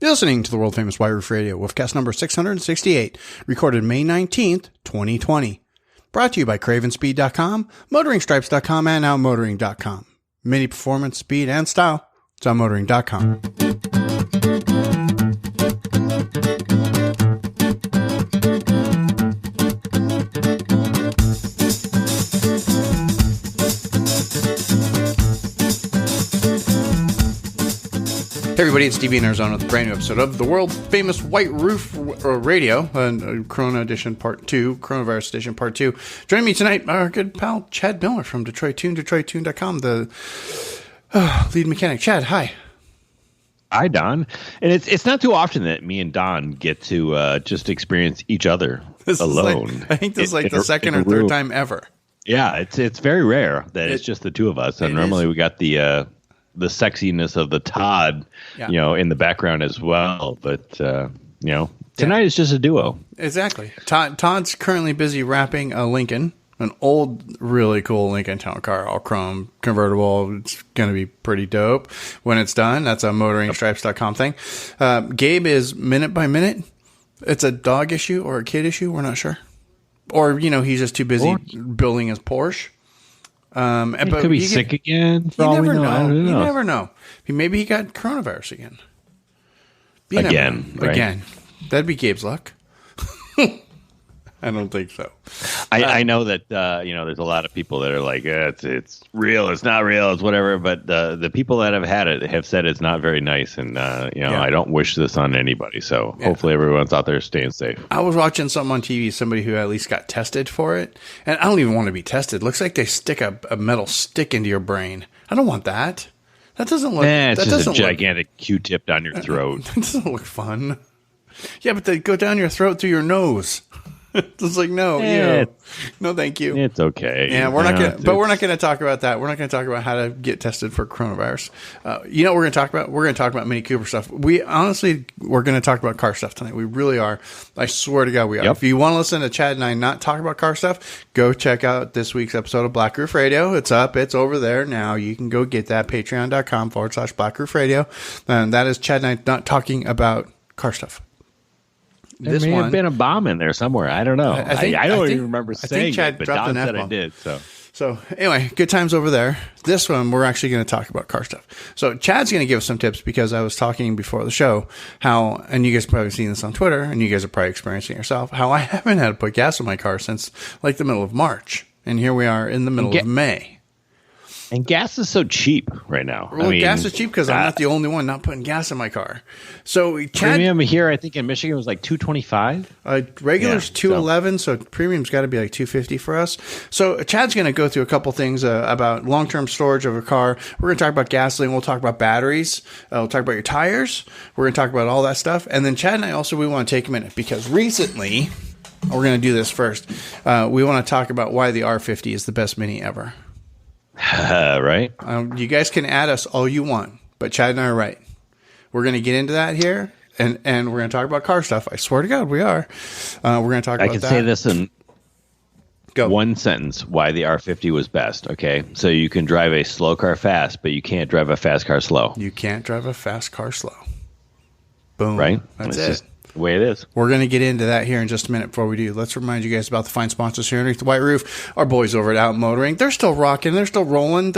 You're listening to the world-famous White Roof Radio, Woofcast number 668, recorded May 19th, 2020. Brought to you by CravenSpeed.com, MotoringStripes.com, and OutMotoring.com. Mini performance, speed, and style. It's OutMotoring.com. Hey everybody, it's Stevie in Arizona with a brand new episode of the world famous White Roof Radio, Corona Edition Part 2, Coronavirus Edition Part 2. Joining me tonight, our good pal Chad Miller from Detroit Tuned, DetroitTuned.com, the lead mechanic. Chad, hi. Hi, Don. And it's not too often that me and Don get to just experience each other alone. I think this is like the second or third time ever. Yeah, it's very rare that it's just the two of us. And normally we got the sexiness of the Todd, in the background as well. But, tonight is just a duo. Exactly. Todd's currently busy wrapping a Lincoln, an old, really cool Lincoln Town Car, all chrome, convertible. It's going to be pretty dope when it's done. That's a MotoringStripes.com thing. Gabe is minute by minute. It's a dog issue or a kid issue. We're not sure. Or, he's just too busy building his Porsche. He could be sick again. You never know. You never know. Maybe he got coronavirus again. Again. That'd be Gabe's luck. I don't think so. I know that there's a lot of people that are like, it's real, it's not real, it's whatever. But the people that have had it have said it's not very nice, and I don't wish this on anybody. So hopefully everyone's out there staying safe. I was watching something on TV, somebody who at least got tested for it, and I don't even want to be tested. Looks like they stick a metal stick into your brain. I don't want that. That doesn't look. It's just a gigantic Q-tip down your throat. That doesn't look fun. Yeah, but they go down your throat through your nose. It's like, no, no, thank you. It's okay. Yeah, we're not going to talk about that. We're not going to talk about how to get tested for coronavirus. What we're going to talk about? We're going to talk about Mini Cooper stuff. We're going to talk about car stuff tonight. We really are. I swear to God, we are. Yep. If you want to listen to Chad and I not talk about car stuff, go check out this week's episode of Black Roof Radio. It's up. It's over there now. You can go get that. Patreon.com/Black Roof Radio. And that is Chad and I not talking about car stuff. There may have been a bomb in there somewhere. I don't know. I don't even remember saying Chad it, but dropped Don said I did. So anyway, good times over there. This one, we're actually going to talk about car stuff. So Chad's going to give us some tips because I was talking before the show how, and you guys have probably seen this on Twitter, and you guys are probably experiencing it yourself, how I haven't had to put gas in my car since like the middle of March. And here we are in the middle of May. And gas is so cheap right now. Well, gas is cheap because I'm not the only one not putting gas in my car. So Chad, premium here, I think in Michigan was like $225. Regular's $211, so premium's got to be like $250 for us. So Chad's going to go through a couple things about long-term storage of a car. We're going to talk about gasoline. We'll talk about batteries. We'll talk about your tires. We're going to talk about all that stuff. And then Chad and I also, we want to take a minute because recently, we're going to do this first. We want to talk about why the R50 is the best Mini ever. Right. You guys can add us all you want, but Chad and I are right. We're going to get into that here, and we're going to talk about car stuff. I swear to God, we are. We're going to talk about that. I can say this in one sentence, why the R50 was best, okay? So you can drive a slow car fast, but you can't drive a fast car slow. You can't drive a fast car slow. Boom. Right? That's it's it. Just the way it is. We're going to get into that here in just a minute. Before we do, let's remind you guys about the fine sponsors here underneath the white roof. Our boys over at OutMotoring. They're still rocking. They're still rolling.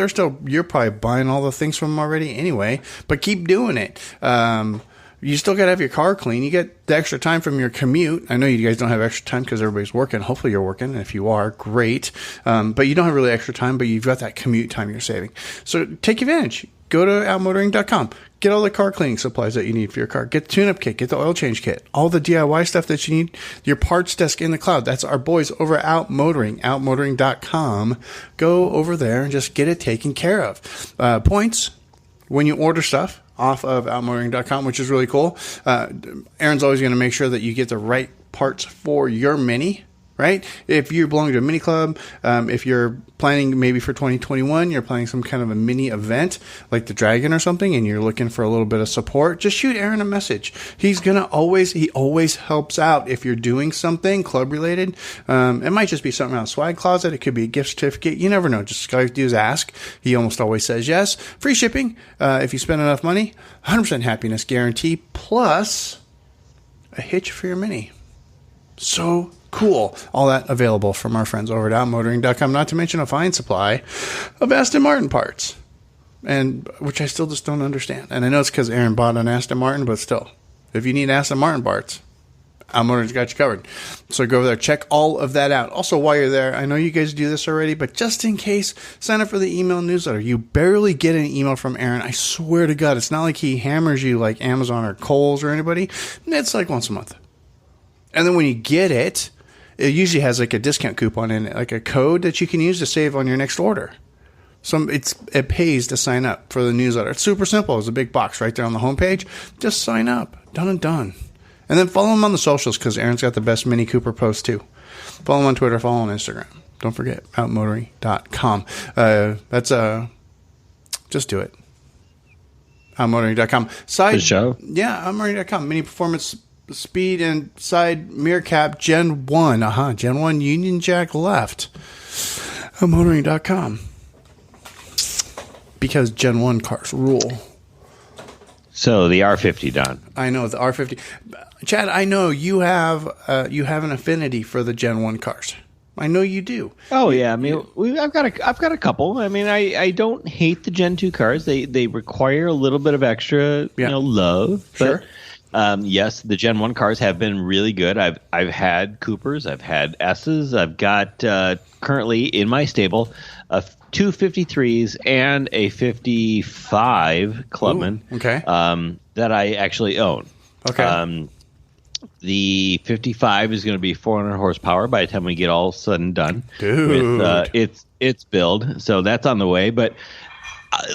You're probably buying all the things from them already anyway, but keep doing it. You still got to have your car clean. You get the extra time from your commute. I know you guys don't have extra time because everybody's working. Hopefully you're working. And if you are, great. But you don't have really extra time, but you've got that commute time you're saving. So take advantage. Go to OutMotoring.com. Get all the car cleaning supplies that you need for your car. Get the tune-up kit. Get the oil change kit. All the DIY stuff that you need. Your parts desk in the cloud. That's our boys over at OutMotoring. OutMotoring.com. Go over there and just get it taken care of. Points when you order stuff off of OutMotoring.com, which is really cool. Aaron's always going to make sure that you get the right parts for your Mini. right? If you belong to a mini club, if you're planning maybe for 2021, you're planning some kind of a mini event like the Dragon or something, and you're looking for a little bit of support, just shoot Aaron a message. He always helps out if you're doing something club related. It might just be something out of swag closet. It could be a gift certificate. You never know. Just all you have to do is ask. He almost always says yes. Free shipping if you spend enough money. 100% happiness guarantee, plus a hitch for your mini. So cool. All that available from our friends over at OutMotoring.com, not to mention a fine supply of Aston Martin parts, and which I still just don't understand. And I know it's because Aaron bought an Aston Martin, but still, if you need Aston Martin parts, OutMotoring's got you covered. So go over there, check all of that out. Also, while you're there, I know you guys do this already, but just in case, sign up for the email newsletter. You barely get an email from Aaron. I swear to God, it's not like he hammers you like Amazon or Kohl's or anybody. It's like once a month. And then when you get it, it usually has like a discount coupon in it, like a code that you can use to save on your next order. So it pays to sign up for the newsletter. It's super simple. It's a big box right there on the homepage. Just sign up. Done and done. And then follow him on the socials because Aaron's got the best Mini Cooper posts too. Follow him on Twitter. Follow him on Instagram. Don't forget, OutMotoring.com. Just do it. OutMotoring.com. Good show. Yeah, OutMotoring.com. Mini Performance Speed and Side Mirror Cap Gen 1. Gen 1 Union Jack left. OutMotoring.com. Because Gen 1 cars rule. So the R50 done. I know the R50. Chad, I know you have an affinity for the Gen 1 cars. I know you do. Oh yeah, I mean, I've got a couple. I mean, I don't hate the Gen 2 cars. They require a little bit of extra, love. Sure. But, yes, the Gen 1 cars have been really good. I've had Coopers, I've had S's. I've got currently in my stable two 53s and a 55 Clubman. Ooh, okay. That I actually own. Okay. The 55 is going to be 400 horsepower by the time we get all said and done. Dude. With its build. So that's on the way. But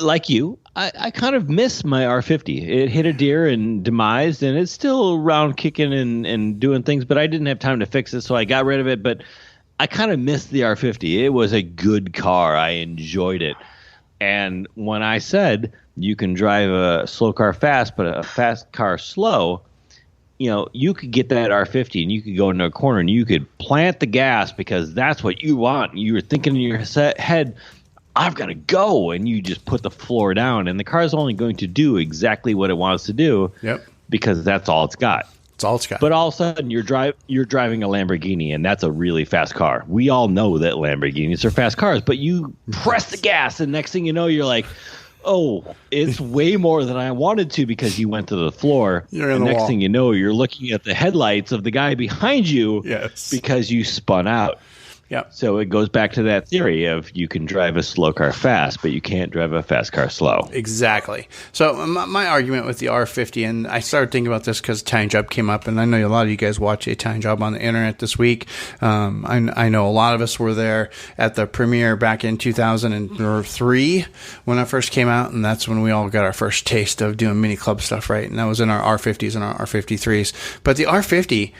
like you, I kind of miss my R50. It hit a deer and demised, and it's still around kicking and doing things, but I didn't have time to fix it, so I got rid of it. But I kind of missed the R50. It was a good car. I enjoyed it. And when I said you can drive a slow car fast, but a fast car slow, you could get that R50 and you could go into a corner and you could plant the gas because that's what you want. You were thinking in your head, I've got to go, and you just put the floor down, and the car's only going to do exactly what it wants to do. Yep. Because that's all it's got. It's all it's got. But all of a sudden, you're driving a Lamborghini, and that's a really fast car. We all know that Lamborghinis are fast cars, but you press the gas, and next thing you know, you're like, oh, it's way more than I wanted to because you went to the floor. You're in and the next wall. thing you know, you're looking at the headlights of the guy behind you because you spun out. Yep. So it goes back to that theory of you can drive a slow car fast, but you can't drive a fast car slow. Exactly. So my argument with the R50, and I started thinking about this because Italian Job came up, and I know a lot of you guys watch Italian Job on the internet this week. I know a lot of us were there at the premiere back in 2003 when that first came out, and that's when we all got our first taste of doing mini club stuff, right? And that was in our R50s and our R53s. But the R50,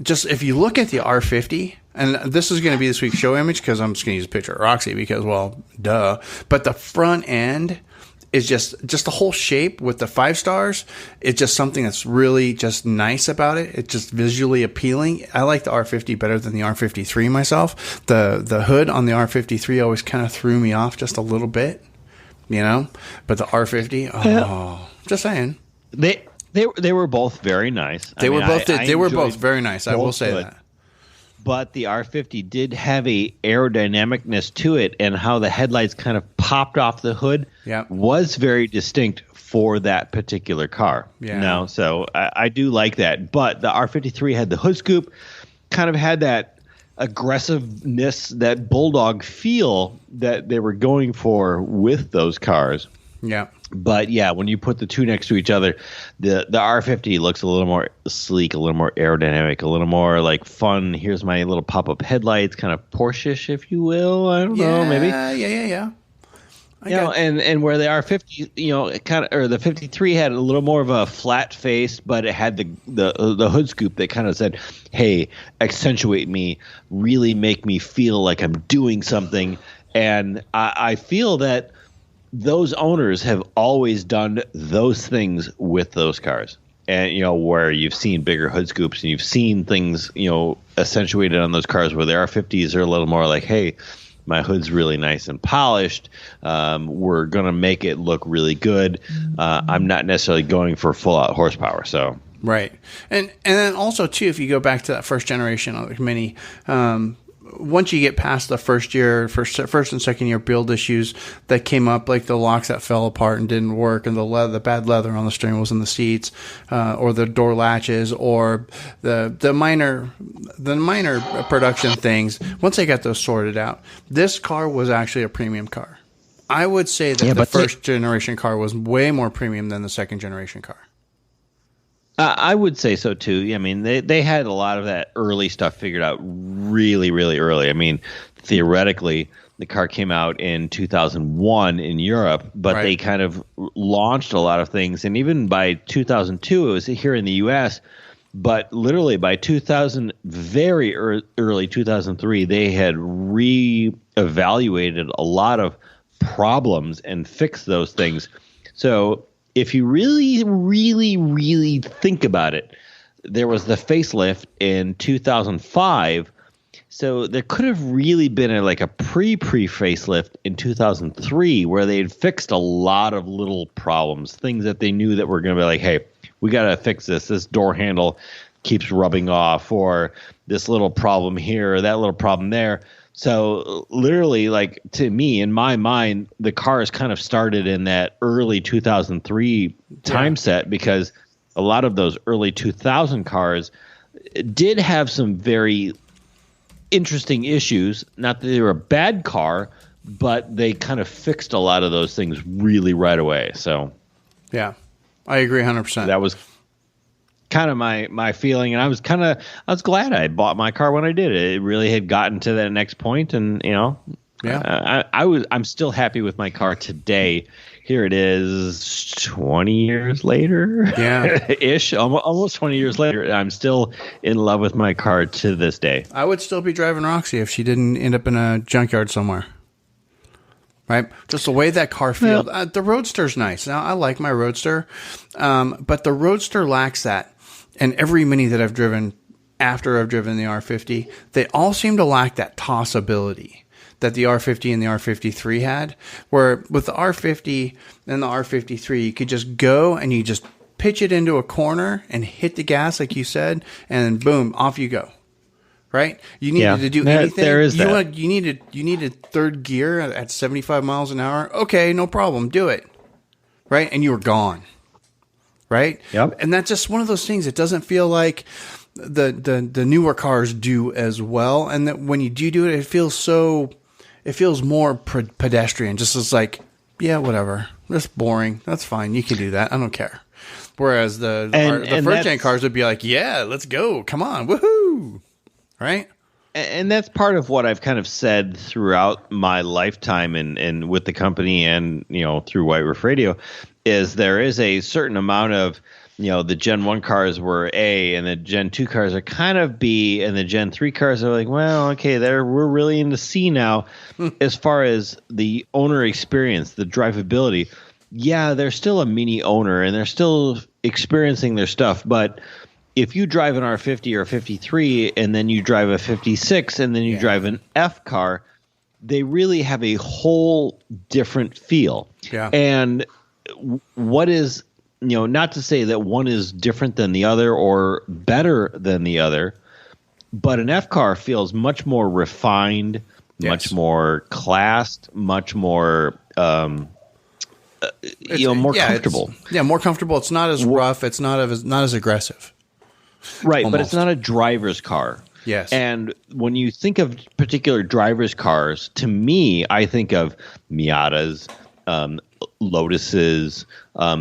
just if you look at the R50, and this is going to be this week's show image because I'm just going to use a picture of Roxy because, well, duh. But the front end is just the whole shape with the 5 stars. It's just something that's really just nice about it. It's just visually appealing. I like the R50 better than the R53 myself. The hood on the R53 always kind of threw me off just a little bit, But the R50, just saying. They were both very nice. They were both very nice. I will say that. But the R50 did have a aerodynamicness to it, and how the headlights kind of popped off the hood was very distinct for that particular car. Yeah. So I do like that. But the R53 had the hood scoop, kind of had that aggressiveness, that bulldog feel that they were going for with those cars. Yeah. But yeah, when you put the two next to each other, the R50 looks a little more sleek, a little more aerodynamic, a little more like fun. Here's my little pop-up headlights, kind of Porsche-ish, if you will. I don't know, maybe. Yeah. And where the R50, or the 53 had a little more of a flat face, but it had the hood scoop that kind of said, "Hey, accentuate me, really make me feel like I'm doing something." And I feel that those owners have always done those things with those cars. And, where you've seen bigger hood scoops and you've seen things, accentuated on those cars where the R50s are a little more like, hey, my hood's really nice and polished. We're going to make it look really good. I'm not necessarily going for full out horsepower. So. Right. And then also, too, if you go back to that first generation of the Mini, once you get past the first and second year build issues that came up, like the locks that fell apart and didn't work, and the bad leather on the steering wheels and the seats, or the door latches, or the minor production things, once they got those sorted out, this car was actually a premium car. I would say that the first generation car was way more premium than the second generation car. I would say so too. I mean, they had a lot of that early stuff figured out really, really early. I mean, theoretically, the car came out in 2001 in Europe, but they kind of launched a lot of things. And even by 2002, it was here in the U.S., but literally by very early 2003, they had reevaluated a lot of problems and fixed those things. So if you really, really, really think about it, there was the facelift in 2005. So there could have really been a pre-facelift in 2003 where they had fixed a lot of little problems, things that they knew that were going to be like, hey, we got to fix this. This door handle keeps rubbing off, or this little problem here, or that little problem there. So literally, to me, in my mind, the cars kind of started in that early 2003 time set, because a lot of those early 2000 cars did have some very interesting issues. Not that they were a bad car, but they kind of fixed a lot of those things really right away. So, yeah, I agree 100%. That was kind of my feeling, and I was glad I bought my car when I did. It really had gotten to that next point, and I'm still happy with my car today. Here it is 20 years later, ish, almost 20 years later. I'm still in love with my car to this day. I would still be driving Roxy if she didn't end up in a junkyard somewhere. Right? Just the way that car feels. Yeah. The Roadster's nice. Now, I like my Roadster, but the Roadster lacks that. And every Mini that I've driven after I've driven the R50, they all seem to lack that tossability that the R50 and the R53 had, where with the R50 and the R53, you could just go and you just pitch it into a corner and hit the gas, like you said, and boom, off you go. Right? You needed to do anything. There is that. You needed third gear at 75 miles an hour. Okay, no problem. Do it. Right? And you were gone. Right? Yep. And that's just one of those things. It doesn't feel like the newer cars do as well. And that when you do it, it feels more pedestrian. Just as like, yeah, whatever. That's boring. That's fine. You can do that. I don't care. Whereas the first gen cars would be like, yeah, let's go. Come on. Woohoo. Right? And that's part of what I've kind of said throughout my lifetime and with the company and, through White Roof Radio, is there is a certain amount of, the Gen 1 cars were A and the Gen 2 cars are kind of B, and the Gen 3 cars are like, well, okay, we're really into C now. As far as the owner experience, the drivability, yeah, they're still a Mini owner and they're still experiencing their stuff, but if you drive an R50 or a 53 and then you drive a 56 and then you drive an F car, they really have a whole different feel. Yeah. And what is, not to say that one is different than the other or better than the other, but an F car feels much more refined, much more classed, much more more comfortable. More comfortable. It's not as rough. It's not as aggressive. Right, almost. But it's not a driver's car. Yes. And when you think of particular driver's cars, to me, I think of Miatas, Lotuses,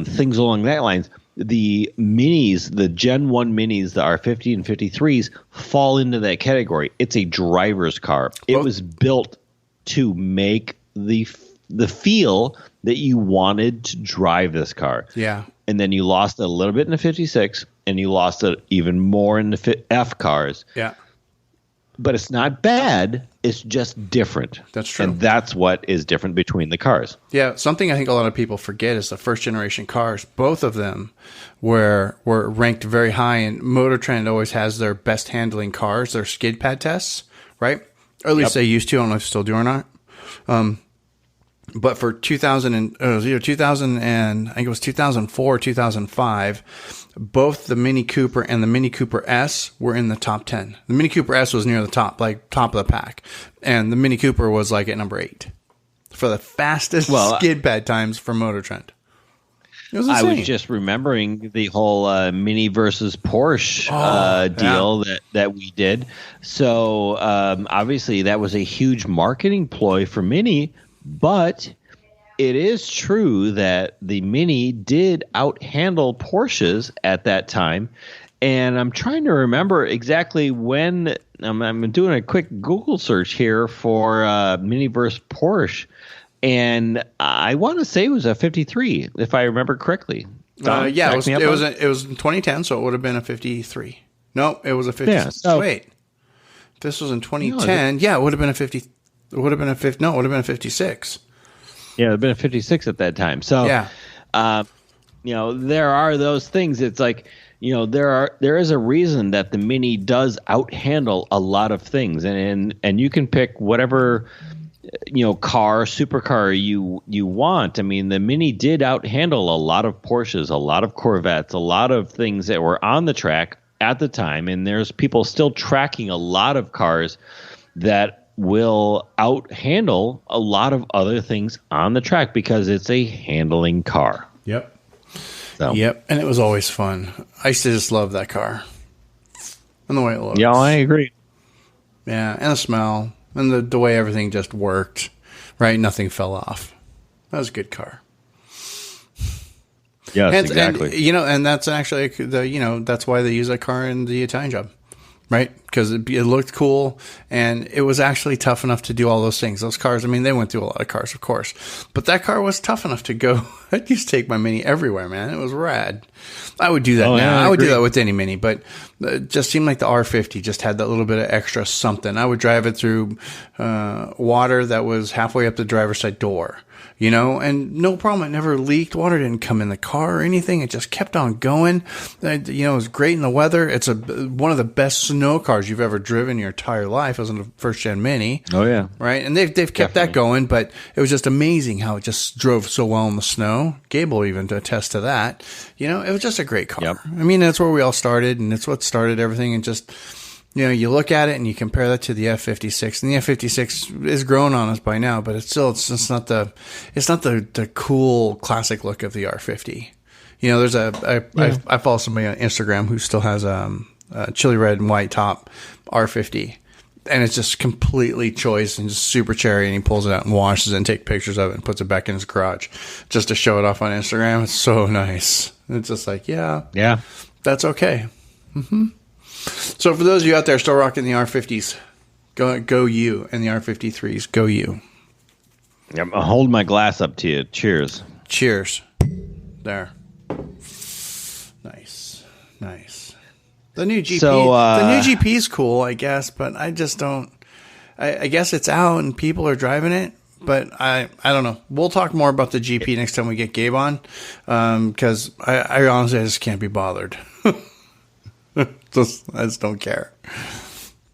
things along that lines. The Minis, the Gen 1 Minis, the R50 and 53s fall into that category. It's a driver's car. It was built to make the the feel that you wanted to drive this car. Yeah. And then you lost it a little bit in the 56, and you lost it even more in the F cars. Yeah. But it's not bad. It's just different. That's true. And that's what is different between the cars. Yeah, something I think a lot of people forget is the first generation cars. Both of them were ranked very high, and Motor Trend always has their best handling cars, their skid pad tests, right? Or at least they used to. I don't know if they still do or not. But for 2000 and I think it was 2004, 2005, both the Mini Cooper and the Mini Cooper S were in the top 10. The Mini Cooper S was near the top, like top of the pack, and the Mini Cooper was like at number 8 for the fastest skid pad times for Motor Trend. It was insane. I was just remembering the whole Mini versus Porsche deal that we did. So obviously that was a huge marketing ploy for Mini. But it is true that the Mini did outhandle Porsches at that time. And I'm trying to remember exactly when. I'm doing a quick Google search here for Mini versus Porsche. And I want to say it was a 53, if I remember correctly. Yeah, it was in 2010, so it would have been a 53. No, it was a 50. Yeah, so, wait. This was in 2010. Yeah, it would have been a 50. It would have been a 50. No, it would have been a 56. Yeah, it would have been a 56 at that time. So, there are those things. It's like, there is a reason that the Mini does outhandle a lot of things, and you can pick whatever supercar you want. I mean, the Mini did outhandle a lot of Porsches, a lot of Corvettes, a lot of things that were on the track at the time, and there's people still tracking a lot of cars that will outhandle a lot of other things on the track because it's a handling car. Yep. Yep. And it was always fun. I used to just love that car and the way it looks. Yeah, I agree. Yeah. And the smell and the way everything just worked, right? Nothing fell off. That was a good car. Yes, exactly. And that's actually that's why they use that car in the Italian Job. Right? Because it looked cool, and it was actually tough enough to do all those things. Those cars, I mean, they went through a lot of cars, of course. But that car was tough enough to go. I used to take my Mini everywhere, man. It was rad. I would do that now. Yeah, I would do that with any Mini, but it just seemed like the R50 just had that little bit of extra something. I would drive it through water that was halfway up the driver's side door. And no problem. It never leaked. Water didn't come in the car or anything. It just kept on going. It was great in the weather. It's one of the best snow cars you've ever driven in your entire life. It was a first gen Mini. Oh yeah. Right. And they've kept that going, but it was just amazing how it just drove so well in the snow. Gabe will even attest to that. It was just a great car. Yep. I mean, that's where we all started, and it's what started everything. And just, you look at it and you compare that to the F56, and the F56 is grown on us by now, but it's not the cool classic look of the R50. I follow somebody on Instagram who still has a chili red and white top R50, and it's just completely choice and just super cherry, and he pulls it out and washes it and takes pictures of it and puts it back in his garage just to show it off on Instagram. It's so nice. It's just like, yeah, that's okay. Mm-hmm. So for those of you out there still rocking the R50s, go you, and the R53s, go you. I'm holding my glass up to you. Cheers. Cheers. There. Nice. The new GP, the new GP is cool, I guess, but I just don't. I guess it's out and people are driving it, but I don't know. We'll talk more about the GP next time we get Gabe on, because I honestly just can't be bothered. I just don't care.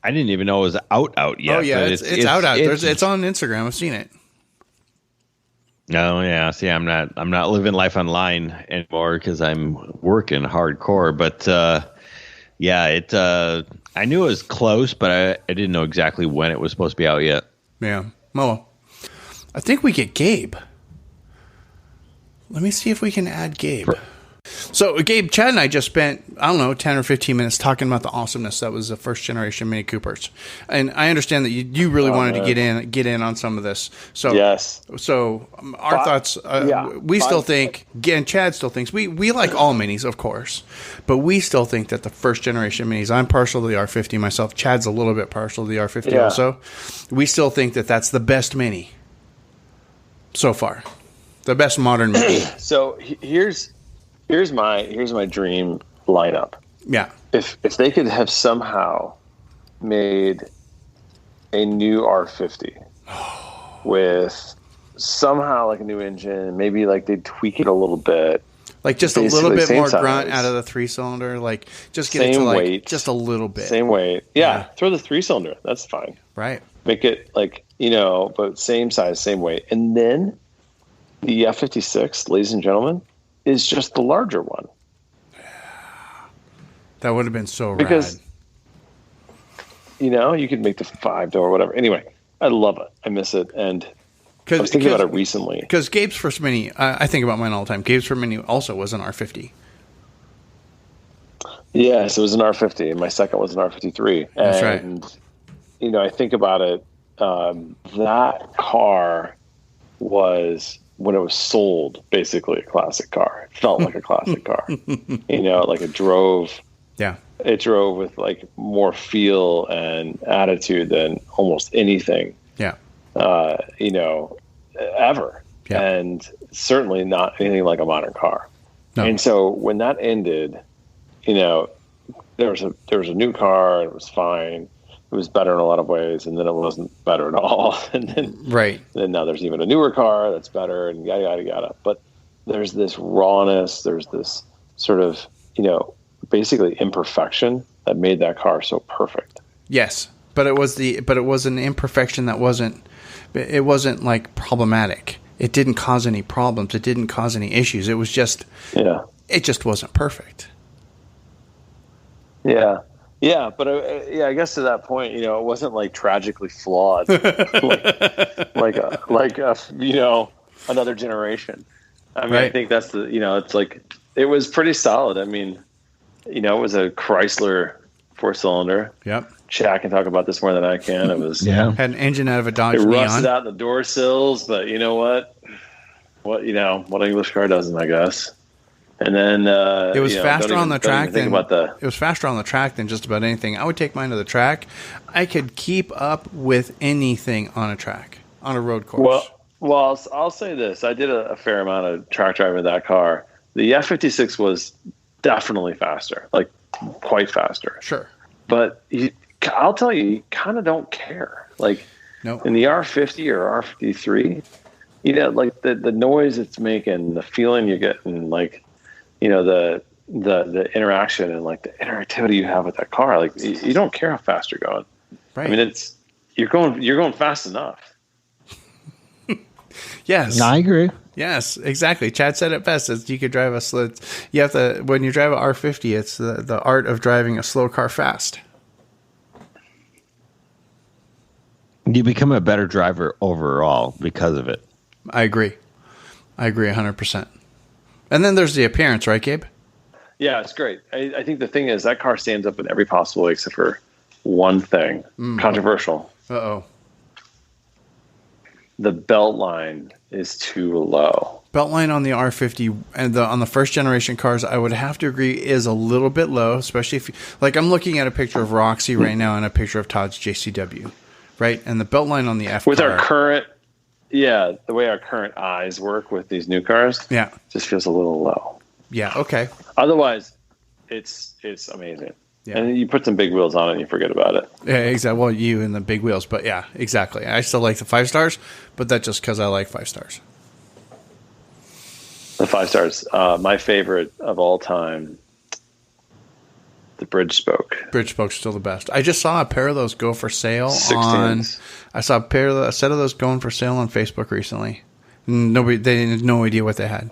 I didn't even know it was out yet. Oh yeah, it's out. It's on Instagram. I've seen it. Oh yeah. See, I'm not living life online anymore because I'm working hardcore. But I knew it was close, but I didn't know exactly when it was supposed to be out yet. Yeah. Well, I think we get Gabe. Let me see if we can add Gabe. So, Gabe, Chad and I just spent, 10 or 15 minutes talking about the awesomeness that was the first generation Mini Coopers. And I understand that you really wanted to get in on some of this. So, yes. So, our thoughts, we still think, and Chad still thinks, we like all Minis, of course, but we still think that the first generation Minis, I'm partial to the R50 myself. Chad's a little bit partial to the R50 also. We still think that that's the best Mini. so far. The best modern Mini. So here's my dream lineup. Yeah. If they could have somehow made a new R50 with somehow like a new engine, maybe like they tweak it a little bit. Like just a little bit more grunt out of the 3-cylinder. Like just get it to like weight, just a little bit. Same weight. Yeah. Throw the 3-cylinder. That's fine. Right. Make it like, but same size, same weight. And then the F56, ladies and gentlemen, is just the larger one. That would have been so rad. Because, you could make the 5-door or whatever. Anyway, I love it. I miss it. And I was thinking about it recently. Because Gabe's first Mini, I think about mine all the time. Gabe's first Mini also was an R50. Yes, it was an R50. And my second was an R53. That's right. I think about it. That car was, when it was sold, basically a classic car. It felt like a classic car. Like it drove. Yeah. It drove with like more feel and attitude than almost anything. Yeah. Ever. Yeah. And certainly not anything like a modern car. No. And so when that ended, there was a new car, and it was fine. It was better in a lot of ways, and then it wasn't better at all. And then now there's even a newer car that's better, and yada yada yada. But there's this rawness, there's this sort of basically imperfection that made that car so perfect. Yes, but it was an imperfection that wasn't like problematic. It didn't cause any problems. It didn't cause any issues. It was just it just wasn't perfect. Yeah. Yeah, but I guess to that point, it wasn't like tragically flawed, like another generation. I mean, I think that's it's like it was pretty solid. I mean, it was a Chrysler 4-cylinder. Yep. Chad can talk about this more than I can. It was had an engine out of a Dodge Neon. It rusted out the door sills, but you know what? What English car doesn't, I guess. And then it was faster on the track than it was faster on the track than just about anything. I would take mine to the track. I could keep up with anything on a track, on a road course. Well, I'll say this: I did a fair amount of track driving with that car. The F56 was definitely faster, like quite faster. Sure, but I'll tell you kind of don't care. Like in the R50 or R53, like the noise it's making, the feeling you're getting, like. The interaction and like the interactivity you have with that car, like you don't care how fast you're going. Right. I mean, you're going fast enough. Yes, I agree. Yes, exactly. Chad said it best. It's, you could drive a slow. You have to when you drive an R50. It's the art of driving a slow car fast. You become a better driver overall because of it. I agree 100%. And then there's the appearance, right, Gabe? Yeah, it's great. I think the thing is that car stands up in every possible way except for one thing. Controversial. Uh-oh. The belt line is too low. Belt line on the R50 and on the first generation cars, I would have to agree, is a little bit low, especially if I'm looking at a picture of Roxy right now and a picture of Todd's JCW, right? And the belt line on the F with car, our current. Yeah, the way our current eyes work with these new cars, just feels a little low. Yeah, okay. Otherwise, it's amazing. Yeah. And you put some big wheels on it and you forget about it. Yeah, exactly. Well, you and the big wheels, but yeah, exactly. I still like the 5 stars, but that's just because I like 5 stars. The 5 stars, my favorite of all time, the bridge spoke. Bridge spoke's still the best. I just saw a pair of those go for sale 16s. I saw a set of those going for sale on Facebook recently. They had no idea what they had.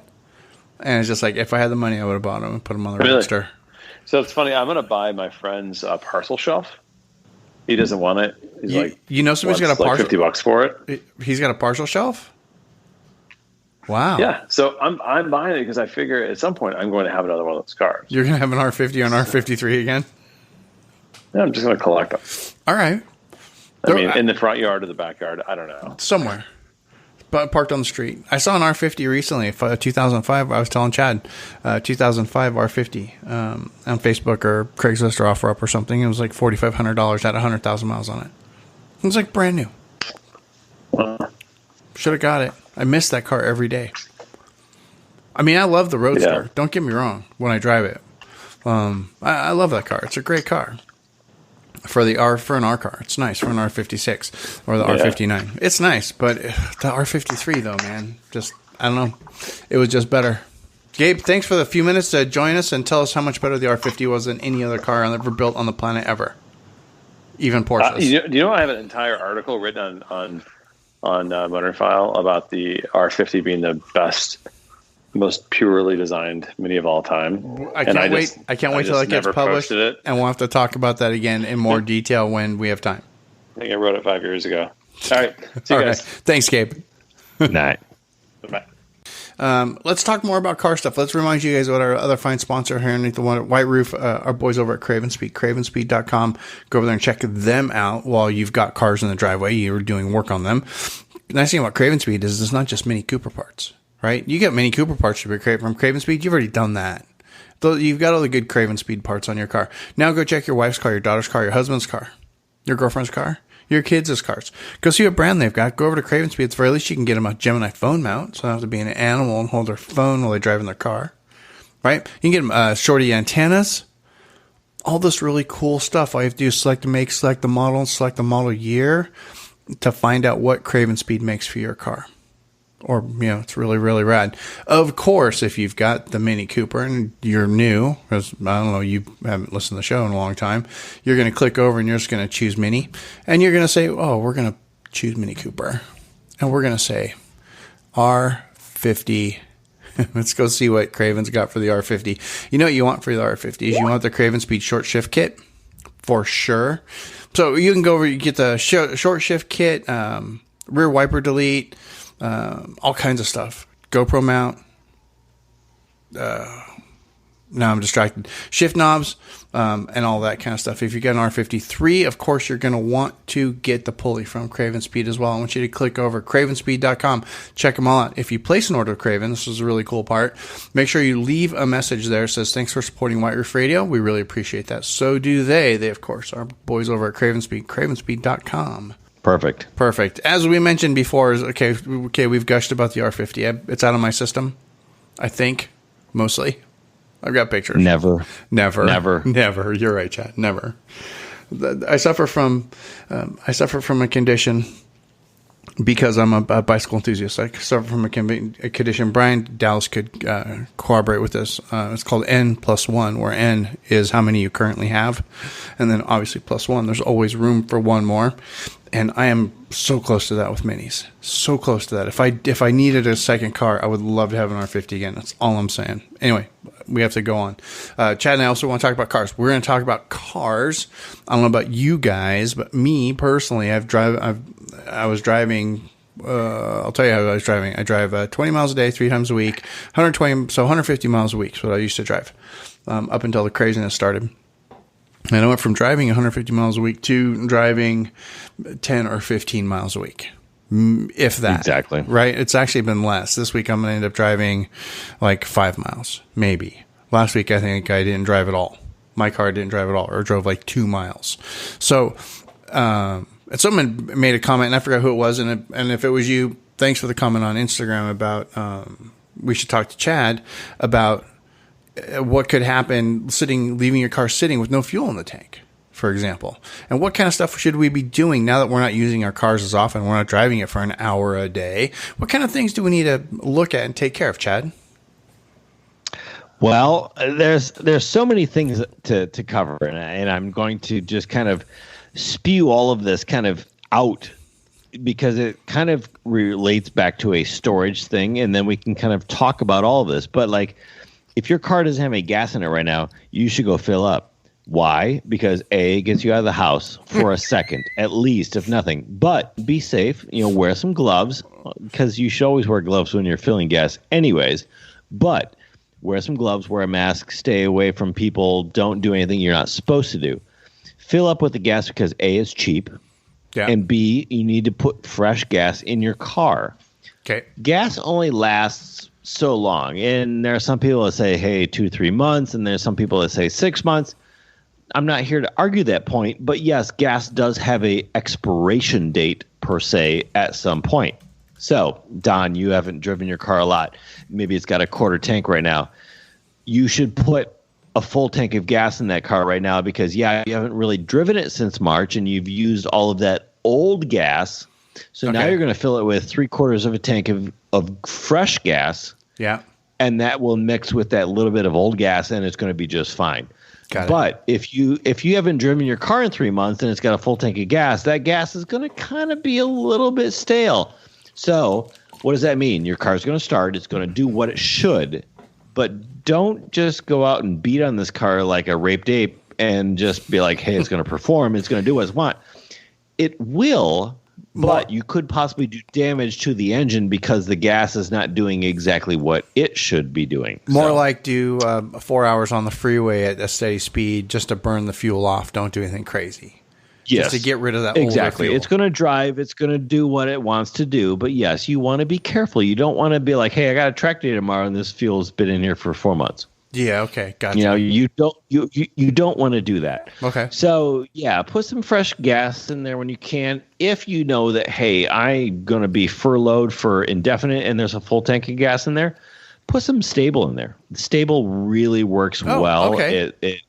And it's just like, if I had the money, I would have bought them and put them on the register. So it's funny. I'm going to buy my friend's parcel shelf. He doesn't want it. He's somebody's got a partial, like $50 for it. He's got a partial shelf? Wow. Yeah. So I'm buying it because I figure at some point I'm going to have another one of those cars. You're going to have an R50 or an R53 again? Yeah, I'm just going to collect them. All right. I mean, in the front yard or the backyard, I don't know. Somewhere. But parked on the street. I saw an R50 recently, 2005. I was telling Chad, 2005 R50 on Facebook or Craigslist or OfferUp or something. It was like $4,500, had 100,000 miles on it. It was like brand new. Wow. Should have got it. I miss that car every day. I mean, I love the Roadster. Yeah. Don't get me wrong when I drive it. I love that car. It's a great car. For an R car. It's nice for an R56 or the R59. It's nice, but the R53 though, man, just, I don't know. It was just better. Gabe, thanks for the few minutes to join us and tell us how much better the R50 was than any other car ever built on the planet ever. Even Porsches. You know, I have an entire article written on Motoring File about the R50 being the best, most purely designed Mini of all time. I can't wait till it gets published, and we'll have to talk about that again in more detail when we have time. I think I wrote it 5 years ago. All right, see you guys. Thanks, Gabe. Good night. Bye. Let's talk more about car stuff. Let's remind you guys about our other fine sponsor here underneath the white roof, our boys over at CravenSpeed, CravenSpeed.com. Go over there and check them out while you've got cars in the driveway. You're doing work on them. The nice thing about CravenSpeed is it's not just Mini Cooper parts. Right? You get Mini Cooper parts from CravenSpeed. You've already done that. You've got all the good CravenSpeed parts on your car. Now go check your wife's car, your daughter's car, your husband's car, your girlfriend's car, your kids' cars. Go see what brand they've got. Go over to CravenSpeed. At the very least, you can get them a Gemini phone mount, so they don't have to be an animal and hold their phone while they drive in their car. Right? You can get them shorty antennas. All this really cool stuff. All you have to do is select the make, select the model, and select the model year to find out what CravenSpeed makes for your car. Or, it's really, really rad. Of course, if you've got the Mini Cooper and you're new, because I don't know, you haven't listened to the show in a long time, you're going to click over and you're just going to choose Mini. And you're going to say, oh, we're going to choose Mini Cooper. And we're going to say R50. Let's go see what Craven's got for the R50. You know what you want for the R50 is you want the CravenSpeed short shift kit for sure. So you can go over, you get the short shift kit, rear wiper delete, all kinds of stuff. GoPro mount. Now I'm distracted. Shift knobs, and all that kind of stuff. If you get an R53, of course, you're going to want to get the pulley from CravenSpeed as well. I want you to click over CravenSpeed.com. Check them all out. If you place an order with Craven, this is a really cool part. Make sure you leave a message there that says, thanks for supporting White Roof Radio. We really appreciate that. So do they. They, of course, are boys over at CravenSpeed, CravenSpeed.com. Perfect. As we mentioned before, okay, we've gushed about the R50. It's out of my system, I think, mostly. I've got pictures. Never. You're right, Chad. Never. I suffer from a condition because I'm a bicycle enthusiast. I suffer from a condition. Brian Dallas could corroborate with this. It's called N+1, where N is how many you currently have, and then obviously +1. There's always room for one more. And I am so close to that with Minis. So close to that. If I needed a second car, I would love to have an R50 again. That's all I'm saying. Anyway, we have to go on. Chad and I also want to talk about cars. We're going to talk about cars. I don't know about you guys, but me personally, I was driving. I'll tell you how I was driving. I drive 20 miles a day, 3 times a week, 150 miles a week is what I used to drive up until the craziness started. And I went from driving 150 miles a week to driving 10 or 15 miles a week, if that. Exactly. Right? It's actually been less. This week I'm going to end up driving like 5 miles, maybe. Last week I think I didn't drive at all. My car didn't drive at all, or drove like 2 miles. So, and someone made a comment, and I forgot who it was, and if it was you, thanks for the comment on Instagram about we should talk to Chad about what could happen leaving your car sitting with no fuel in the tank, for example. And what kind of stuff should we be doing now that we're not using our cars as often? We're not driving it for an hour a day. What kind of things do we need to look at and take care of, Chad? Well, there's so many things to cover, and I'm going to just kind of spew all of this kind of out because it kind of relates back to a storage thing, and then we can kind of talk about all of this. But like, if your car doesn't have any gas in it right now, you should go fill up. Why? Because A, it gets you out of the house for a second, at least, if nothing. But be safe. Wear some gloves, because you should always wear gloves when you're filling gas anyways. But wear some gloves, wear a mask, stay away from people, don't do anything you're not supposed to do. Fill up with the gas because A, it's cheap, and B, you need to put fresh gas in your car. Okay. Gas only lasts so long, and there are some people that say, hey, 2-3 months, and there's some people that say 6 months. I'm not here to argue that point, but yes, gas does have a expiration date per se at some point. So, Don, you haven't driven your car a lot. Maybe it's got a quarter tank right now. You should put a full tank of gas in that car right now because, you haven't really driven it since March and you've used all of that old gas. So now you're going to fill it with 3/4 of a tank of fresh gas. Yeah. And that will mix with that little bit of old gas and it's going to be just fine. But if you haven't driven your car in 3 months and it's got a full tank of gas, that gas is going to kind of be a little bit stale. So what does that mean? Your car's going to start. It's going to do what it should. But don't just go out and beat on this car like a raped ape and just be like, hey, it's going to perform. It's going to do what it wants. It will, but you could possibly do damage to the engine because the gas is not doing exactly what it should be doing. More like do 4 hours on the freeway at a steady speed just to burn the fuel off. Don't do anything crazy. Yes. Just to get rid of that exactly. fuel. It's going to drive. It's going to do what it wants to do. But yes, you want to be careful. You don't want to be like, hey, I got a track day tomorrow, and this fuel's been in here for 4 months. Yeah. Okay. Gotcha. You don't want to do that. Okay. So put some fresh gas in there when you can. If you know that, hey, I'm going to be furloughed for indefinite, and there's a full tank of gas in there, put some STA-bil in there. The STA-bil really works well. Okay.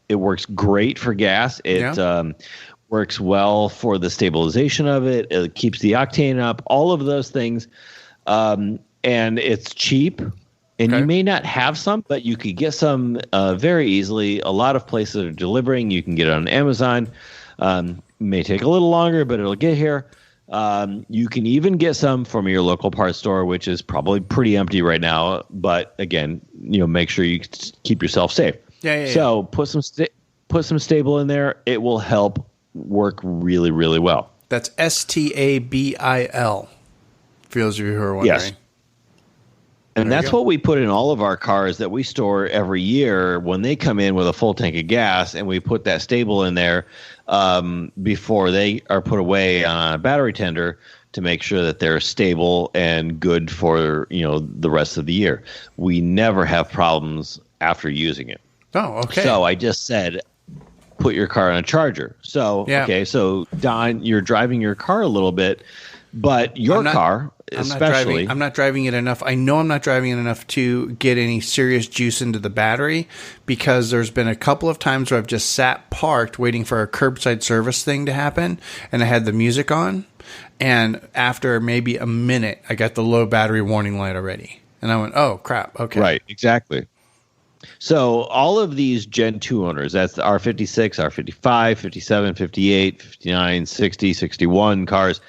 It works great for gas. It works well for the stabilization of it. It keeps the octane up, all of those things. And it's cheap. And you may not have some, but you could get some very easily. A lot of places are delivering. You can get it on Amazon. May take a little longer, but it'll get here. You can even get some from your local parts store, which is probably pretty empty right now. But again, make sure you keep yourself safe. So put some STA-bil in there. It will help work really, really well. That's STABIL. For those of you who are wondering. Yes. And that's what we put in all of our cars that we store every year when they come in with a full tank of gas, and we put that STA-bil in there before they are put away on a battery tender to make sure that they're stable and good for the rest of the year. We never have problems after using it. Oh, okay. So I just said, put your car on a charger. So, okay, so Don, you're driving your car a little bit, but your car, especially. I'm not driving it enough. I know I'm not driving it enough to get any serious juice into the battery because there's been a couple of times where I've just sat parked waiting for a curbside service thing to happen, and I had the music on, and after maybe a minute, I got the low battery warning light already. And I went, oh, crap, okay. Right, exactly. So all of these Gen 2 owners, that's the R56, R55, 57, 58, 59, 60, 61 cars.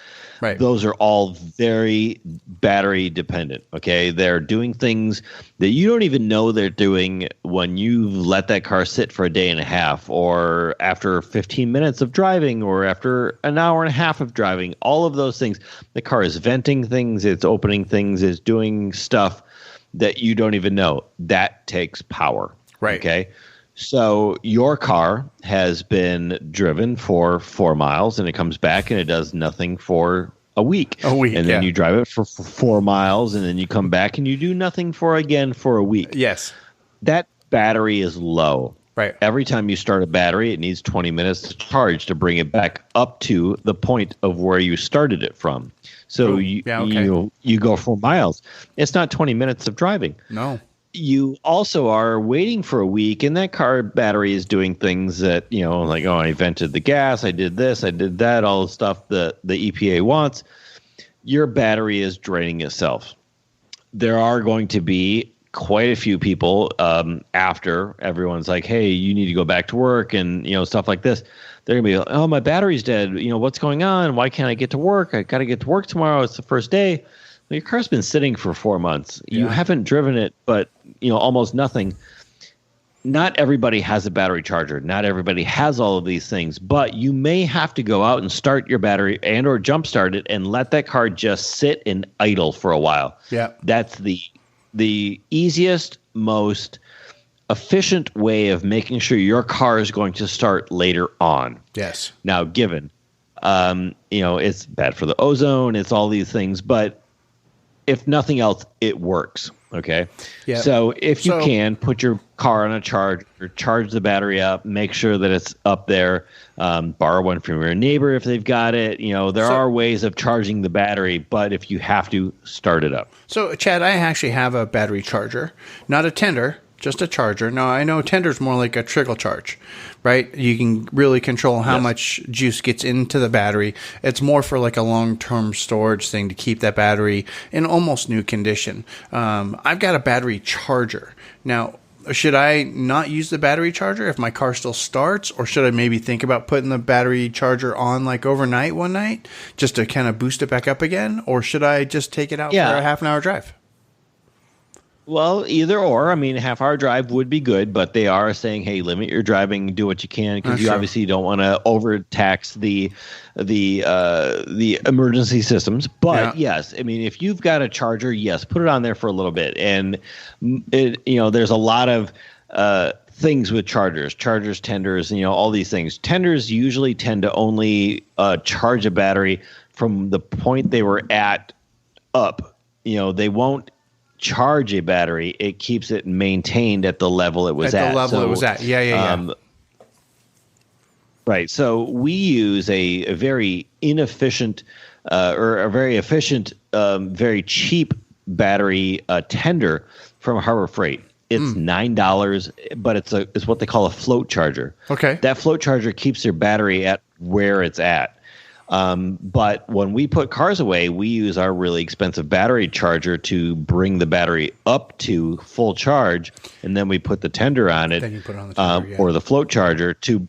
Right. Those are all very battery dependent, okay? They're doing things that you don't even know they're doing when you let that car sit for a day and a half or after 15 minutes of driving or after an hour and a half of driving. All of those things. The car is venting things, it's opening things, it's doing stuff that you don't even know. That takes power. Right. Okay. So your car has been driven for 4 miles and it comes back and it does nothing for a week. And then you drive it for 4 miles and then you come back and you do nothing for a week. Yes. That battery is low. Right. Every time you start a battery, it needs 20 minutes to charge to bring it back up to the point of where you started it from. So you go 4 miles. It's not 20 minutes of driving. No. You also are waiting for a week, and that car battery is doing things that, like, I vented the gas, I did this, I did that, all the stuff that the EPA wants. Your battery is draining itself. There are going to be quite a few people after everyone's like, hey, you need to go back to work and, stuff like this. They're going to be like, oh, my battery's dead. What's going on? Why can't I get to work? I got to get to work tomorrow. It's the first day. Well, your car's been sitting for 4 months. Yeah. You haven't driven it, but, almost nothing. Not everybody has a battery charger. Not everybody has all of these things, but you may have to go out and start your battery and or jumpstart it and let that car just sit and idle for a while. Yeah. That's the easiest, most efficient way of making sure your car is going to start later on. Yes. Now, given, it's bad for the ozone, it's all these things, but if nothing else, it works. Okay. Yeah. So if you can put your car on a charger, charge the battery up, make sure that it's up there, borrow one from your neighbor if they've got it. There are ways of charging the battery, but if you have to, start it up. So, Chad, I actually have a battery charger, not a tender, just a charger. Now, I know tender's more like a trickle charge, right? You can really control how much juice gets into the battery. It's more for like a long-term storage thing to keep that battery in almost new condition. I've got a battery charger. Now, should I not use the battery charger if my car still starts, or should I maybe think about putting the battery charger on like overnight one night just to kind of boost it back up again? Or should I just take it out for a half an hour drive? Well, either or. I mean, half-hour drive would be good, but they are saying, hey, limit your driving, do what you can, because you obviously don't want to overtax the emergency systems. But yes, I mean, if you've got a charger, yes, put it on there for a little bit. And there's a lot of things with chargers, tenders, all these things. Tenders usually tend to only charge a battery from the point they were at up. They won't charge a battery. It keeps it maintained at the level it was at. Yeah. Right. So we use a very inefficient or a very efficient, very cheap battery tender from Harbor Freight. It's $9, but it's what they call a float charger. Okay. That float charger keeps your battery at where it's at. But when we put cars away, we use our really expensive battery charger to bring the battery up to full charge, and then we put the tender on it, then you put it on the tender, or the float charger to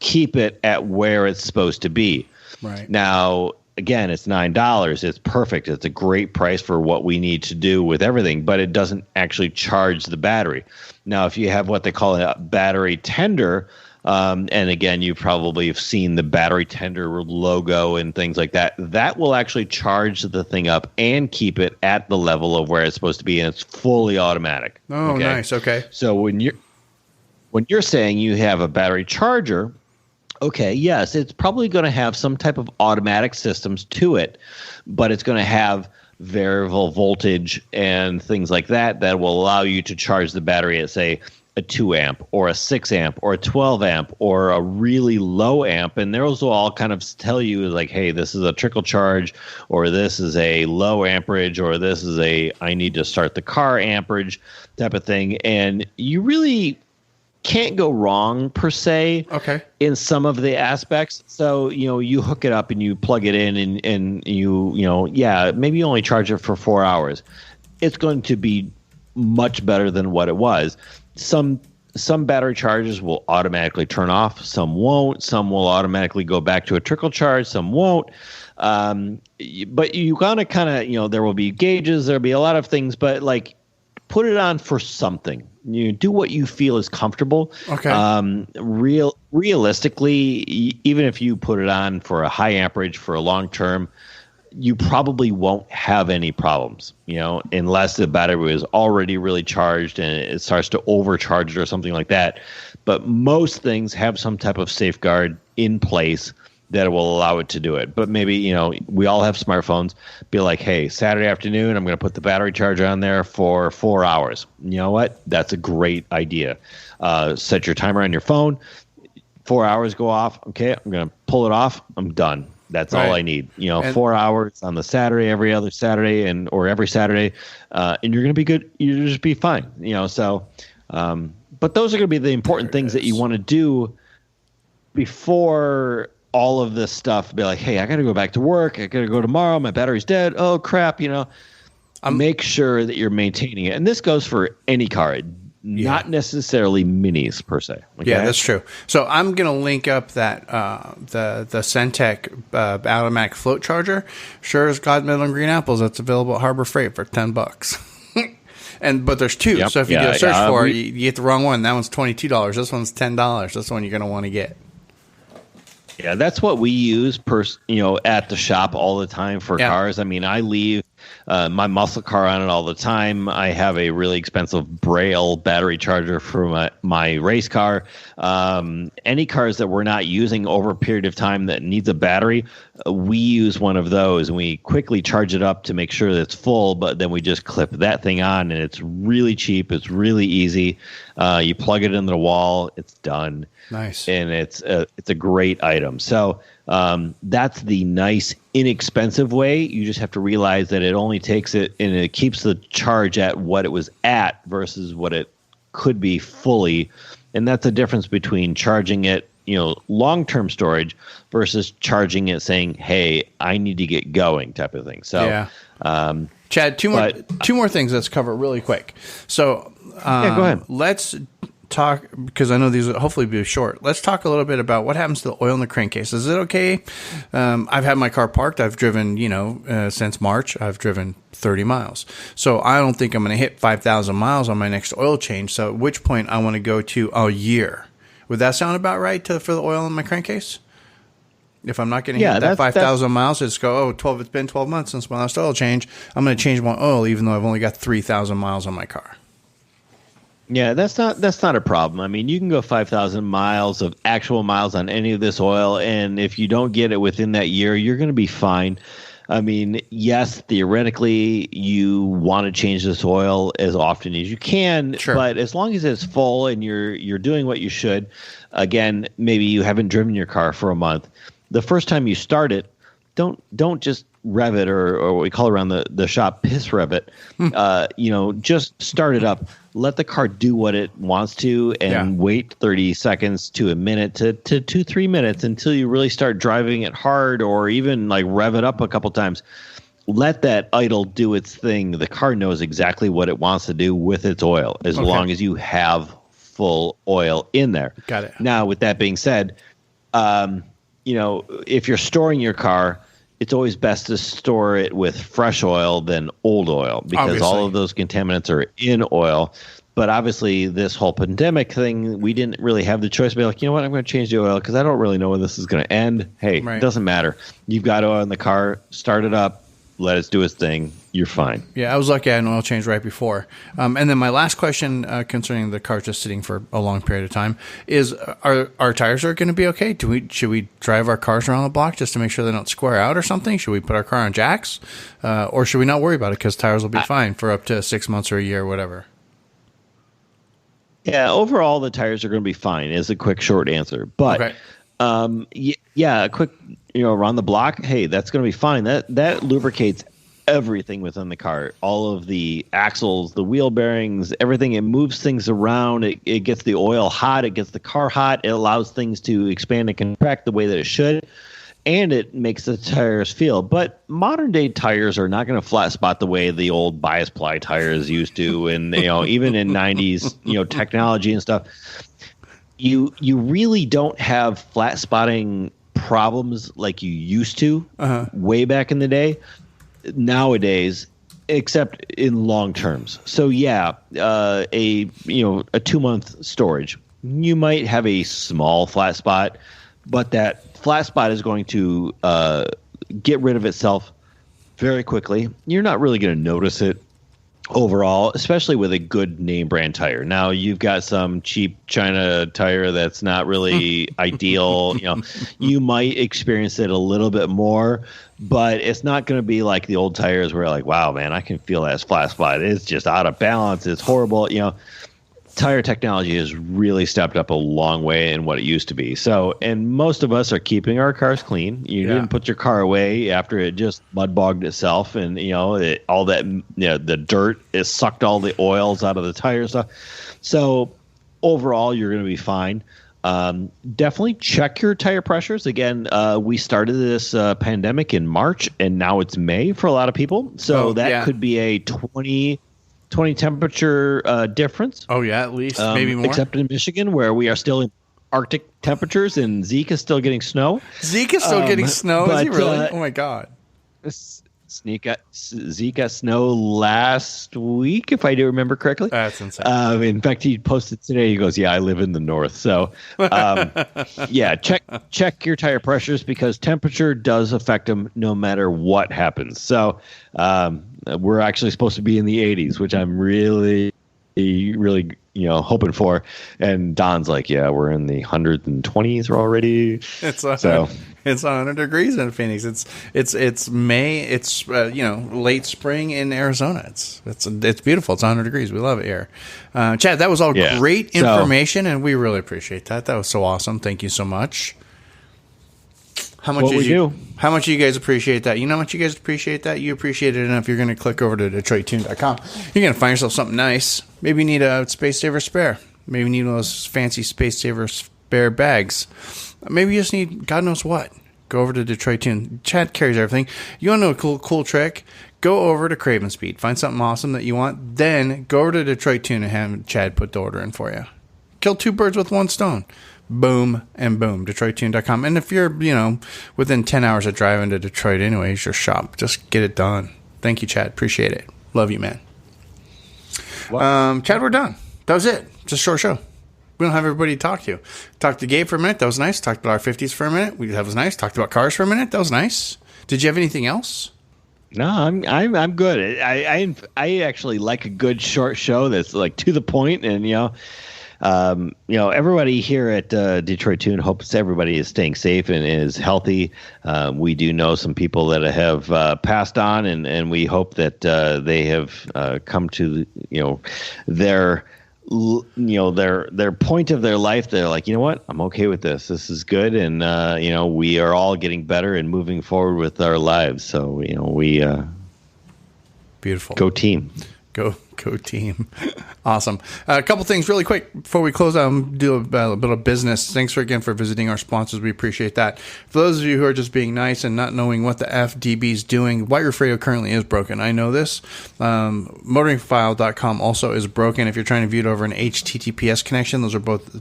keep it at where it's supposed to be. Right. Now, again, it's $9. It's perfect. It's a great price for what we need to do with everything, but it doesn't actually charge the battery. Now, if you have what they call a battery tender, and again, you probably have seen the battery tender logo and things like that. That will actually charge the thing up and keep it at the level of where it's supposed to be, and it's fully automatic. Oh, okay? Nice. Okay. So when you're saying you have a battery charger, okay, yes, it's probably going to have some type of automatic systems to it, but it's going to have variable voltage and things like that will allow you to charge the battery at, say, a 2 amp or a 6 amp or a 12 amp or a really low amp. And those will all kind of tell you like, hey, this is a trickle charge, or this is a low amperage, or this is a I need to start the car amperage type of thing. And you really can't go wrong per se in some of the aspects. So, you hook it up and you plug it in and maybe you only charge it for 4 hours. It's going to be much better than what it was. Some battery chargers will automatically turn off. Some won't. Some will automatically go back to a trickle charge. Some won't. But you gotta kind of, there will be gauges. There'll be a lot of things, but like put it on for something. You do what you feel is comfortable. Okay. Realistically, even if you put it on for a high amperage for a long term, you probably won't have any problems, unless the battery is already really charged and it starts to overcharge it or something like that. But most things have some type of safeguard in place that will allow it to do it. But maybe, we all have smartphones. Be like, hey, Saturday afternoon, I'm going to put the battery charger on there for 4 hours. You know what? That's a great idea. Set your timer on your phone. 4 hours go off. Okay, I'm going to pull it off. I'm done. That's all I need. 4 hours on the Saturday, every other Saturday, or every Saturday, and you're going to be good. You'll just be fine. But those are going to be the important things that you want to do before all of this stuff. Be like, hey, I got to go back to work. I got to go tomorrow. My battery's dead. Oh crap! Make sure that you're maintaining it, and this goes for any car. Not necessarily minis per se. Okay? Yeah, that's true. So I'm going to link up that the Centec automatic float charger. Sure as God, middle and green apples. That's available at Harbor Freight for $10. But there's two. Yep. So if you do a search for it, you get the wrong one. That one's $22. This one's $10. That's the one you're going to want to get. Yeah, that's what we use at the shop all the time for cars. I mean, I leave my muscle car on it all the time. I have a really expensive Braille battery charger for my race car. Any cars that we're not using over a period of time that needs a battery, we use one of those, and we quickly charge it up to make sure that it's full, but then we just clip that thing on, and it's really cheap. It's really easy. You plug it into the wall, it's done. Nice. And it's a great item. So that's the nice, inexpensive way. You just have to realize that it only takes it, and it keeps the charge at what it was at versus what it could be fully. And that's the difference between charging it, long-term storage versus charging it saying, hey, I need to get going type of thing. So, yeah. Chad, two more things let's cover really quick. So, go ahead. Let's talk, because I know these will hopefully be short. Let's talk a little bit about what happens to the oil in the crankcase. Is it okay? I've had my car parked. I've driven, since March, I've driven 30 miles. So I don't think I'm going to hit 5,000 miles on my next oil change. So at which point I want to go to a year. Would that sound about right for the oil in my crankcase? If I'm not going to hit that 5,000 miles, it's it's been 12 months since my last oil change. I'm going to change my oil even though I've only got 3,000 miles on my car. Yeah, that's not a problem. I mean, you can go 5,000 miles of actual miles on any of this oil, and if you don't get it within that year, you're going to be fine. I mean, yes, theoretically, you want to change this oil as often as you can, sure. But as long as it's full and you're doing what you should, again, maybe you haven't driven your car for a month. The first time you start it, don't just rev it or what we call around the shop piss rev it. Just start it up. Let the car do what it wants to and wait 30 seconds to a minute to 2-3 minutes until you really start driving it hard, or even like rev it up a couple times. Let that idle do its thing. The car knows exactly what it wants to do with its oil as long as you have full oil in there. Got it. Now, with that being said, if you're storing your car, it's always best to store it with fresh oil than old oil, because all of those contaminants are in oil. But obviously, this whole pandemic thing, we didn't really have the choice to be like, you know what, I'm going to change the oil because I don't really know when this is going to end. Hey, It doesn't matter. You've got oil in the car, start it up, let it do its thing. You're fine. Yeah, I was lucky I had an oil change right before. And then my last question concerning the car just sitting for a long period of time is, are our tires going to be okay? Should we drive our cars around the block just to make sure they don't square out or something? Should we put our car on jacks? Or should we not worry about it because tires will be fine for up to 6 months or a year or whatever? Yeah, overall, the tires are going to be fine is a quick, short answer. But, a quick, around the block, hey, that's going to be fine. That lubricates everything within the car, all of the axles, the wheel bearings, everything. It moves things around. It gets the oil hot. It gets the car hot. It allows things to expand and contract the way that it should, and it makes the tires feel. But modern day tires are not going to flat spot the way the old bias ply tires used to, and even in 90s technology and stuff. You really don't have flat spotting problems like you used to way back in the day. Nowadays, except in long terms. So a 2-month storage, you might have a small flat spot, but that flat spot is going to get rid of itself very quickly. You're not really going to notice it overall, especially with a good name brand tire. Now you've got some cheap China tire that's not really ideal. You might experience it a little bit more, but it's not going to be like the old tires where like, wow, man, I can feel that flat spot. It's just out of balance. It's horrible. Tire technology has really stepped up a long way in what it used to be. So, and most of us are keeping our cars clean. You didn't put your car away after it just mud bogged itself, and all that the dirt has sucked all the oils out of the tire stuff. So, overall, you're going to be fine. Definitely check your tire pressures. Again, we started this pandemic in March, and now it's May for a lot of people. So could be a 20 temperature difference. Oh, yeah, at least maybe more. Except in Michigan, where we are still in Arctic temperatures, and Zeke is still getting snow. Zeke is still getting snow? Is he really? Oh, my God. Zika snow last week, if I do remember correctly. That's insane. In fact, he posted today. He goes, "Yeah, I live in the north." So, yeah, check your tire pressures because temperature does affect them no matter what happens. So, we're actually supposed to be in the 80s, which I'm really hoping for. And Don's like, yeah, we're in the 120s already. It's 100 degrees in Phoenix. It's May. It's late spring in Arizona. It's beautiful. It's 100 degrees. We love it here. Chad, that was all great information, and we really appreciate that. That was so awesome. Thank you so much. How much do you guys appreciate that? You know how much you guys appreciate that? You appreciate it enough. You're going to click over to DetroitTuned.com. You're going to find yourself something nice. Maybe you need a Space Saver spare. Maybe you need one of those fancy Space Saver spare bags. Maybe you just need God knows what. Go over to Detroit Tuned. Chad carries everything. You want to know a cool trick? Go over to CravenSpeed. Find something awesome that you want. Then go over to Detroit Tuned and have Chad put the order in for you. Kill two birds with one stone. Boom and boom. DetroitTuned.com. And if you're, within 10 hours of driving to Detroit anyways, your shop, just get it done. Thank you, Chad. Appreciate it. Love you, man. Chad, we're done. That was it. Just a short show. We don't have everybody to talk to. Talked to Gabe for a minute. That was nice. Talked about our 50s for a minute. That was nice. Talked about cars for a minute. That was nice. Did you have anything else? No, I'm good. I actually like a good short show that's like to the point, and everybody here at Detroit Tune hopes everybody is staying safe and is healthy. We do know some people that have passed on, and we hope that they have come to their point of their life. They're like, you know what, I'm okay with this. This is good, and we are all getting better and moving forward with our lives. So we beautiful. Go team. Go team. Awesome. A couple things really quick before we close out. Do a bit of business. Thanks again for visiting our sponsors. We appreciate that. For those of you who are just being nice and not knowing what the FDB is doing, White Roof Radio currently is broken. I know this. MotoringFile.com also is broken. If you're trying to view it over an HTTPS connection, those are both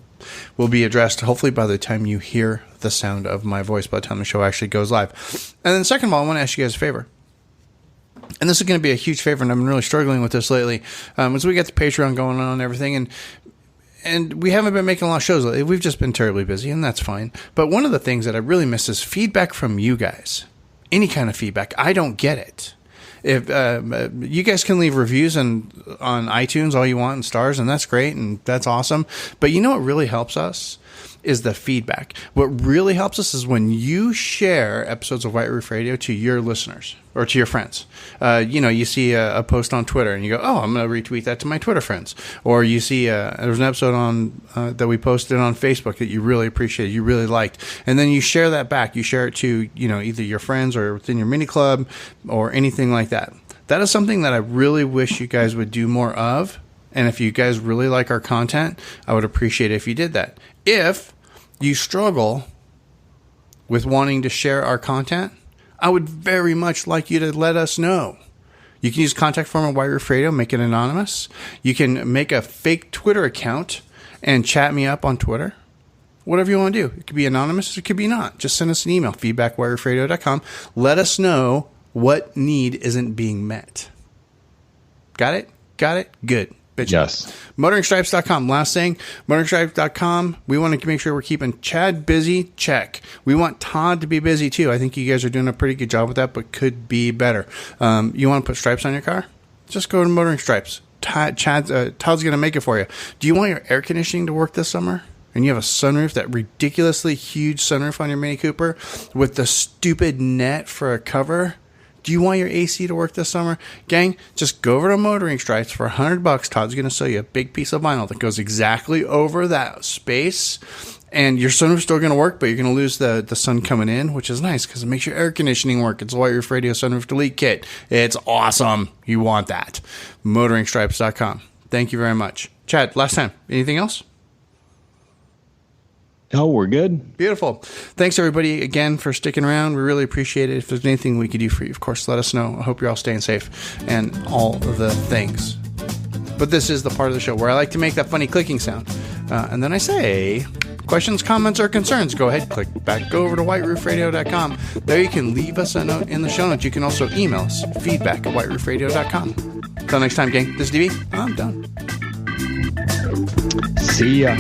will be addressed hopefully by the time you hear the sound of my voice, by the time the show actually goes live. And then second of all, I want to ask you guys a favor. And this is going to be a huge favor, and I've been really struggling with this lately. As we get the Patreon going on and everything, and we haven't been making a lot of shows lately. We've just been terribly busy, and that's fine. But one of the things that I really miss is feedback from you guys. Any kind of feedback. I don't get it. If you guys can leave reviews on iTunes all you want and stars, and that's great, and that's awesome. But you know what really helps us? Is the feedback. What really helps us is when you share episodes of White Roof Radio to your listeners or to your friends. You see a post on Twitter and you go, oh, I'm going to retweet that to my Twitter friends. Or you see there's an episode on that we posted on Facebook that you really appreciated, you really liked. And then you share that back. You share it to, either your friends or within your mini club or anything like that. That is something that I really wish you guys would do more of. And if you guys really like our content, I would appreciate it if you did that. If you struggle with wanting to share our content, I would very much like you to let us know. You can use contact form on White Roof Radio, make it anonymous. You can make a fake Twitter account and chat me up on Twitter. Whatever you want to do. It could be anonymous, it could be not. Just send us an email, feedback@whiteroofradio.com. Let us know what need isn't being met. Got it? Good. Bitch. Yes. MotoringStripes.com. Last thing, MotoringStripes.com. We want to make sure we're keeping Chad busy. Check. We want Todd to be busy too. I think you guys are doing a pretty good job with that, but could be better. You want to put stripes on your car? Just go to Motoring Stripes. Todd's going to make it for you. Do you want your air conditioning to work this summer? And you have a sunroof, that ridiculously huge sunroof on your Mini Cooper with the stupid net for a cover? Do you want your AC to work this summer? Gang, just go over to Motoring Stripes for $100. Todd's going to sell you a big piece of vinyl that goes exactly over that space. And your sunroof's still going to work, but you're going to lose the sun coming in, which is nice because it makes your air conditioning work. It's a White Roof Radio Sunroof Delete Kit. It's awesome. You want that. MotoringStripes.com. Thank you very much. Chad, last time. Anything else? Oh, we're good. Beautiful. Thanks, everybody, again, for sticking around. We really appreciate it. If there's anything we could do for you, of course, let us know. I hope you're all staying safe and all the things. But this is the part of the show where I like to make that funny clicking sound. And then I say, Questions, comments, or concerns, go ahead, click back over to whiteroofradio.com. There you can leave us a note in the show notes. You can also email us, feedback@whiteroofradio.com. Until next time, gang, this is DB. I'm done. See ya.